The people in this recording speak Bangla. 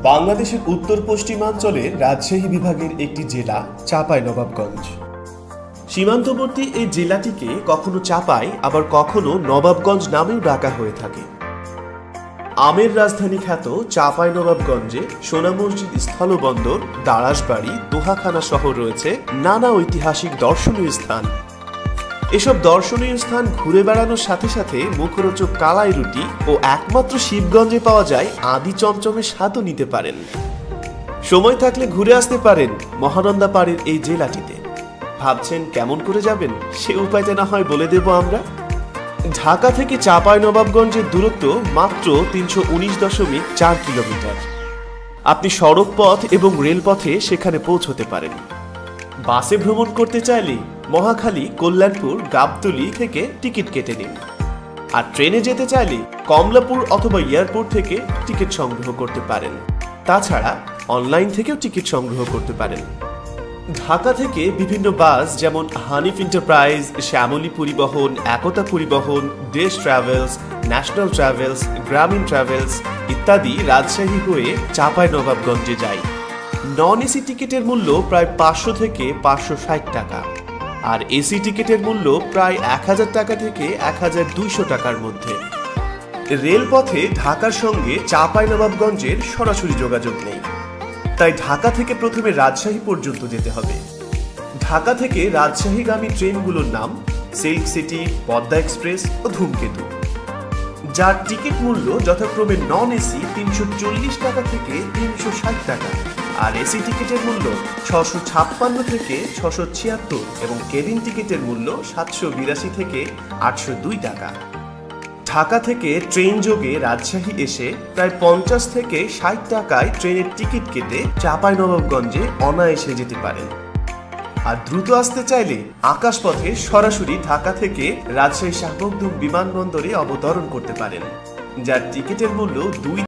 বাংলাদেশের উত্তর পশ্চিমাঞ্চলের রাজশাহী বিভাগের একটি জেলা চাঁপাইনবাবগঞ্জ। সীমান্তবর্তী এই জেলাটিকে কখনো চাঁপাই আবার কখনো নবাবগঞ্জ নামেও ডাকা হয়ে থাকে। আমের রাজধানী খ্যাত চাঁপাইনবাবগঞ্জে সোনা মসজিদ, স্থলবন্দর, দারাসবাড়ি, দোহাখানা সহ রয়েছে নানা ঐতিহাসিক দর্শনীয় স্থান। এসব দর্শনীয় স্থান ঘুরে বেড়ানোর সাথে সাথে মুখরোচক কালাই রুটি ও একমাত্র শিবগঞ্জে পাওয়া যায় আদি চমচমের স্বাদও নিতে পারেন। সময় থাকলে ঘুরে আসতে পারেন মহানন্দা পাড়ের এই জেলাটিতে। ভাবছেন কেমন করে যাবেন? সে উপায়টা না হয় বলে দেব আমরা। ঢাকা থেকে চাঁপাইনবাবগঞ্জের দূরত্ব মাত্র ৩১৯.৪ কিলোমিটার। আপনি সড়ক পথ এবং রেলপথে সেখানে পৌঁছতে পারেন। বাসে ভ্রমণ করতে চাইলে মহাখালী, কল্যাণপুর, গাবতলী থেকে টিকিট কেটে নিন। আর ট্রেনে যেতে চাইলে কমলাপুর অথবা এয়ারপোর্ট থেকে টিকিট সংগ্রহ করতে পারেন। তাছাড়া অনলাইন থেকেও টিকিট সংগ্রহ করতে পারেন। ঢাকা থেকে বিভিন্ন বাস যেমন হানিফ এন্টারপ্রাইজ, শ্যামলী পরিবহন, একতা পরিবহন, দেশ ট্রাভেলস, ন্যাশনাল ট্রাভেলস, গ্রামীণ ট্রাভেলস ইত্যাদি রাজশাহী হয়ে চাঁপাইনবাবগঞ্জে যায়। নন এসি টিকিটের মূল্য প্রায় ৫০০ থেকে ৫৬০ টাকা, আর এসি টিকিটের মূল্য প্রায় ১০০০ টাকা থেকে ১২০০ টাকার মধ্যে। রেলপথে ঢাকার সঙ্গে চাঁপাইনবাবগঞ্জের সরাসরি যোগাযোগ নেই, তাই ঢাকা থেকে প্রথমে রাজশাহী পর্যন্ত যেতে হবে। ঢাকা থেকে রাজশাহীগামী ট্রেনগুলোর নাম সিল্ক সিটি, পদ্মা এক্সপ্রেস ও ধূমকেতু, যার টিকিট মূল্য যথাক্রমে নন এসি ৩৪০ টাকা থেকে ৩৬০ টাকা, আর এসি টিকিটের মূল্য ৬৫৬ থেকে ৬৭৬ এবং কেবিন টিকিটের মূল্য ৭৮২ থেকে ৮০২ টাকা। ঢাকা থেকে ট্রেন যোগে রাজশাহী এসে প্রায় ৫০ থেকে ৬০ টাকায় ট্রেনের টিকিট কেটে চাঁপাইনবাবগঞ্জে অনায়াসে যেতে পারেন। আর দ্রুত আসতে চাইলে আকাশপথে সরাসরি ঢাকা থেকে রাজশাহী শাহ মখদুম বিমানবন্দরে অবতরণ করতে পারেন, যার টিকিটের মূল্য ২